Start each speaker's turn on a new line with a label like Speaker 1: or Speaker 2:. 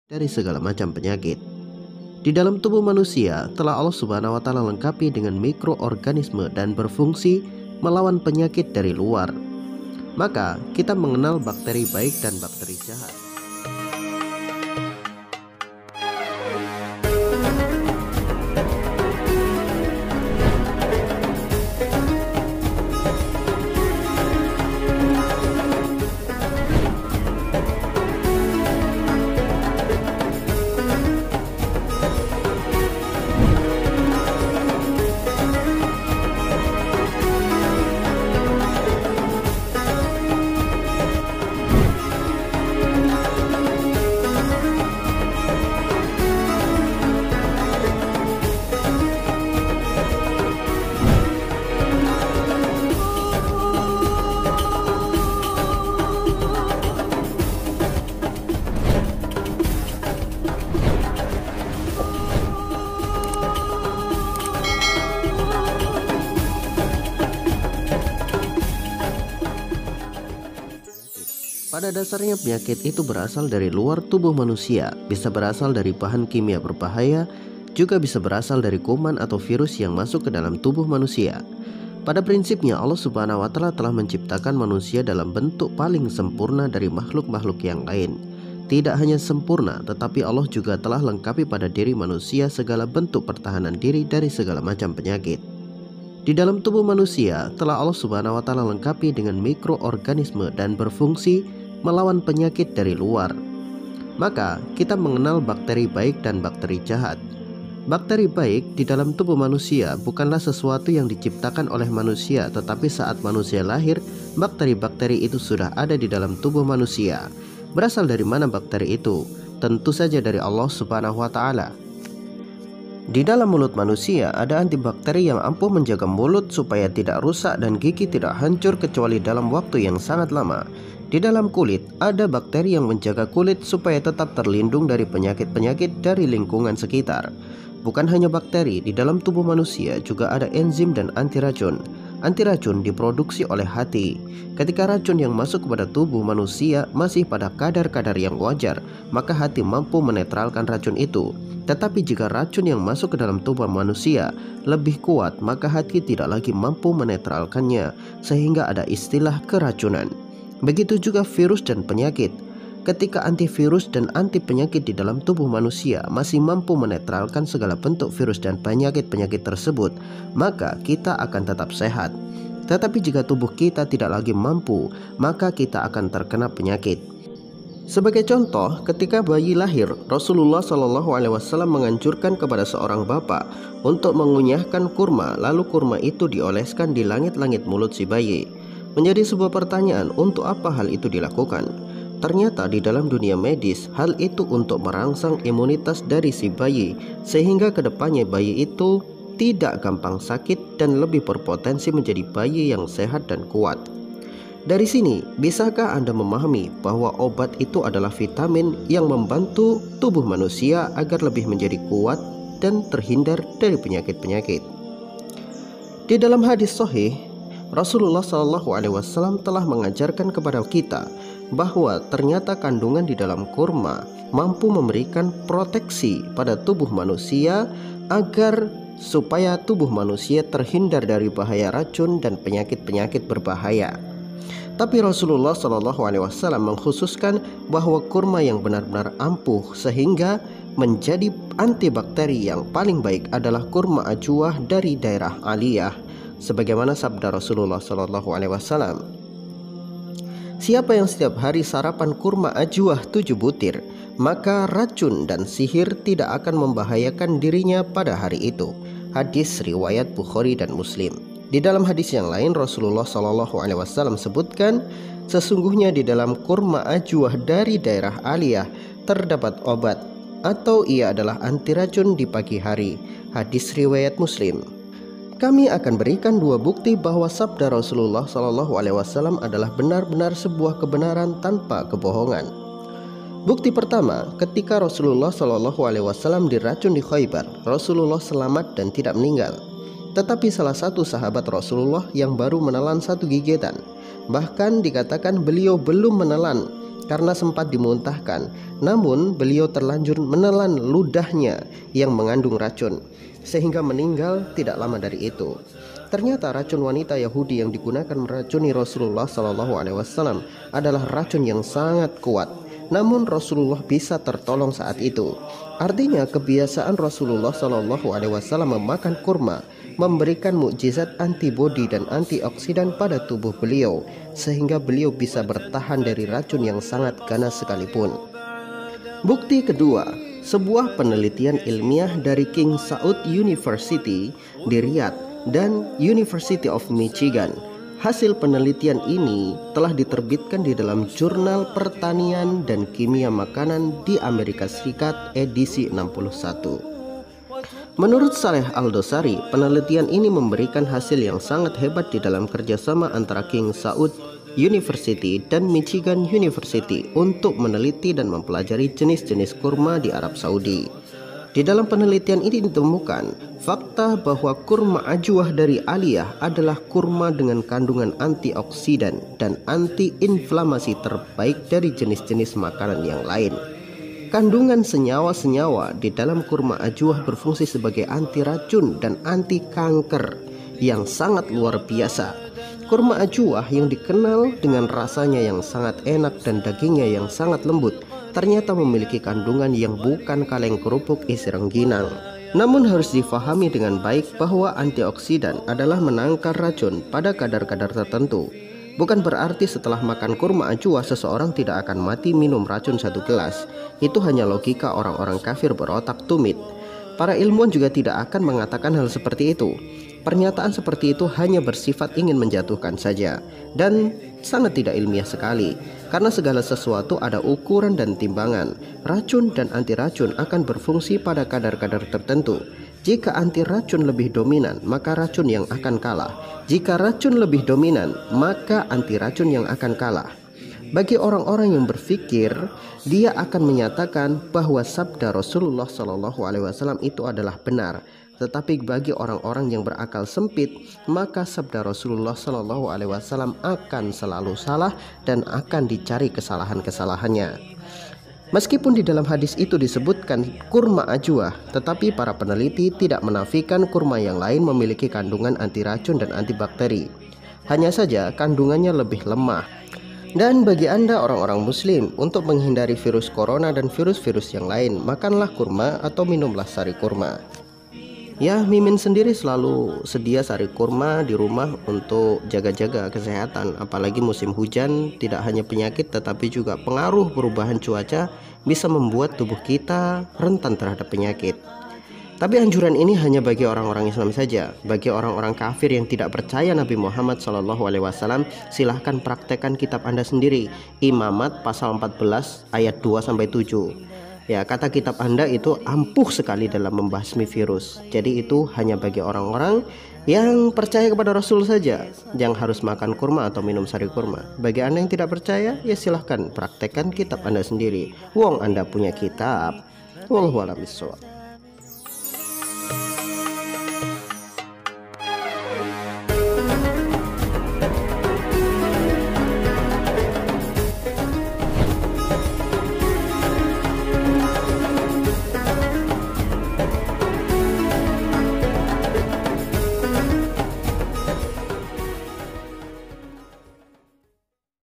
Speaker 1: dari segala macam penyakit. Di dalam tubuh manusia telah Allah Subhanahu wa taala lengkapi dengan mikroorganisme dan berfungsi melawan penyakit dari luar. Maka kita mengenal bakteri baik dan bakteri jahat. Pada dasarnya penyakit itu berasal dari luar tubuh manusia, bisa berasal dari bahan kimia berbahaya, juga bisa berasal dari kuman atau virus yang masuk ke dalam tubuh manusia. Pada prinsipnya Allah Subhanahu wa taala telah menciptakan manusia dalam bentuk paling sempurna dari makhluk-makhluk yang lain. Tidak hanya sempurna, tetapi Allah juga telah lengkapi pada diri manusia segala bentuk pertahanan diri dari segala macam penyakit. Di dalam tubuh manusia telah Allah Subhanahu wa taala lengkapi dengan mikroorganisme dan berfungsi melawan penyakit dari luar. Maka kita mengenal bakteri baik dan bakteri jahat. Bakteri baik di dalam tubuh manusia bukanlah sesuatu yang diciptakan oleh manusia, tetapi saat manusia lahir, bakteri-bakteri itu sudah ada di dalam tubuh manusia. Berasal dari mana bakteri itu? Tentu saja dari Allah Subhanahu wa taala. Di dalam mulut manusia ada antibakteri yang ampuh menjaga mulut supaya tidak rusak dan gigi tidak hancur kecuali dalam waktu yang sangat lama. Di dalam kulit ada bakteri yang menjaga kulit supaya tetap terlindung dari penyakit-penyakit dari lingkungan sekitar. Bukan hanya bakteri, di dalam tubuh manusia juga ada enzim dan anti racun. Anti racun diproduksi oleh hati. Ketika racun yang masuk kepada tubuh manusia masih pada kadar-kadar yang wajar, maka hati mampu menetralkan racun itu. Tetapi jika racun yang masuk ke dalam tubuh manusia lebih kuat, maka hati tidak lagi mampu menetralkannya, sehingga ada istilah keracunan. Begitu juga virus dan penyakit. Ketika antivirus dan anti penyakit di dalam tubuh manusia masih mampu menetralkan segala bentuk virus dan penyakit-penyakit tersebut, maka kita akan tetap sehat. Tetapi jika tubuh kita tidak lagi mampu, maka kita akan terkena penyakit. Sebagai contoh, ketika bayi lahir, Rasulullah SAW menganjurkan kepada seorang bapak untuk mengunyahkan kurma, lalu kurma itu dioleskan di langit-langit mulut si bayi. Menjadi sebuah pertanyaan, untuk apa hal itu dilakukan? Ternyata di dalam dunia medis, hal itu untuk merangsang imunitas dari si bayi, sehingga kedepannya bayi itu tidak gampang sakit dan lebih berpotensi menjadi bayi yang sehat dan kuat. Dari sini, bisakah Anda memahami bahwa obat itu adalah vitamin yang membantu tubuh manusia agar lebih menjadi kuat dan terhindar dari penyakit-penyakit? Di dalam hadis sahih, Rasulullah SAW telah mengajarkan kepada kita bahwa ternyata kandungan di dalam kurma mampu memberikan proteksi pada tubuh manusia agar supaya tubuh manusia terhindar dari bahaya racun dan penyakit-penyakit berbahaya. Tapi Rasulullah SAW mengkhususkan bahwa kurma yang benar-benar ampuh sehingga menjadi antibakteri yang paling baik adalah kurma ajwa dari daerah Aliyah, sebagaimana sabda Rasulullah SAW. Siapa yang setiap hari sarapan kurma ajwa 7 butir, maka racun dan sihir tidak akan membahayakan dirinya pada hari itu. Hadis riwayat Bukhari dan Muslim. Di dalam hadis yang lain, Rasulullah SAW sebutkan, sesungguhnya di dalam kurma ajwa dari daerah Aliyah terdapat obat, atau ia adalah anti racun di pagi hari. Hadis riwayat Muslim. Kami akan berikan 2 bukti bahwa sabda Rasulullah SAW adalah benar-benar sebuah kebenaran tanpa kebohongan. Bukti pertama, ketika Rasulullah SAW diracun di Khaybar, Rasulullah selamat dan tidak meninggal. Tetapi salah satu sahabat Rasulullah yang baru menelan 1 gigitan, bahkan dikatakan beliau belum menelan karena sempat dimuntahkan. Namun beliau terlanjur menelan ludahnya yang mengandung racun sehingga meninggal tidak lama dari itu. Ternyata racun wanita Yahudi yang digunakan meracuni Rasulullah SAW adalah racun yang sangat kuat. Namun Rasulullah bisa tertolong saat itu. Artinya kebiasaan Rasulullah SAW memakan kurma memberikan mukjizat antibodi dan antioksidan pada tubuh beliau, sehingga beliau bisa bertahan dari racun yang sangat ganas sekalipun. Bukti kedua, sebuah penelitian ilmiah dari King Saud University di Riyadh dan University of Michigan. Hasil penelitian ini telah diterbitkan di dalam Jurnal Pertanian dan Kimia Makanan di Amerika Serikat edisi 61. Menurut Saleh Al-Dosari, penelitian ini memberikan hasil yang sangat hebat di dalam kerjasama antara King Saud University dan Michigan University untuk meneliti dan mempelajari jenis-jenis kurma di Arab Saudi. Di dalam penelitian ini ditemukan fakta bahwa kurma ajwah dari Aliyah adalah kurma dengan kandungan antioksidan dan antiinflamasi terbaik dari jenis-jenis makanan yang lain. Kandungan senyawa-senyawa di dalam kurma ajwah berfungsi sebagai anti racun dan anti kanker yang sangat luar biasa. Kurma ajwah yang dikenal dengan rasanya yang sangat enak dan dagingnya yang sangat lembut ternyata memiliki kandungan yang bukan kaleng kerupuk isi rengginang. Namun harus difahami dengan baik bahwa antioksidan adalah menangkal racun pada kadar-kadar tertentu. Bukan berarti setelah makan kurma ajwa seseorang tidak akan mati minum racun 1 gelas. Itu hanya logika orang-orang kafir berotak tumit. Para ilmuwan juga tidak akan mengatakan hal seperti itu. Pernyataan seperti itu hanya bersifat ingin menjatuhkan saja dan sangat tidak ilmiah sekali. Karena segala sesuatu ada ukuran dan timbangan. Racun dan anti racun akan berfungsi pada kadar-kadar tertentu. Jika anti racun lebih dominan, maka racun yang akan kalah. Jika racun lebih dominan, maka anti racun yang akan kalah. Bagi orang-orang yang berpikir, dia akan menyatakan bahwa sabda Rasulullah SAW itu adalah benar. Tetapi bagi orang-orang yang berakal sempit, maka sabda Rasulullah SAW akan selalu salah dan akan dicari kesalahan-kesalahannya. Meskipun di dalam hadis itu disebutkan kurma ajwa, tetapi para peneliti tidak menafikan kurma yang lain memiliki kandungan anti racun dan antibakteri. Hanya saja kandungannya lebih lemah. Dan bagi Anda orang-orang muslim, untuk menghindari virus corona dan virus-virus yang lain, makanlah kurma atau minumlah sari kurma. Ya, Mimin sendiri selalu sedia sari kurma di rumah untuk jaga-jaga kesehatan. Apalagi musim hujan, tidak hanya penyakit tetapi juga pengaruh perubahan cuaca bisa membuat tubuh kita rentan terhadap penyakit. Tapi anjuran ini hanya bagi orang-orang Islam saja. Bagi orang-orang kafir yang tidak percaya Nabi Muhammad SAW, silahkan praktekkan kitab Anda sendiri. Imamat pasal 14 ayat 2-7. Ya, kata kitab Anda itu ampuh sekali dalam membasmi virus. Jadi itu hanya bagi orang-orang yang percaya kepada Rasul saja yang harus makan kurma atau minum sari kurma. Bagi Anda yang tidak percaya, ya silahkan praktekkan kitab Anda sendiri. Wong Anda punya kitab. Wallahu a'lam bishawab.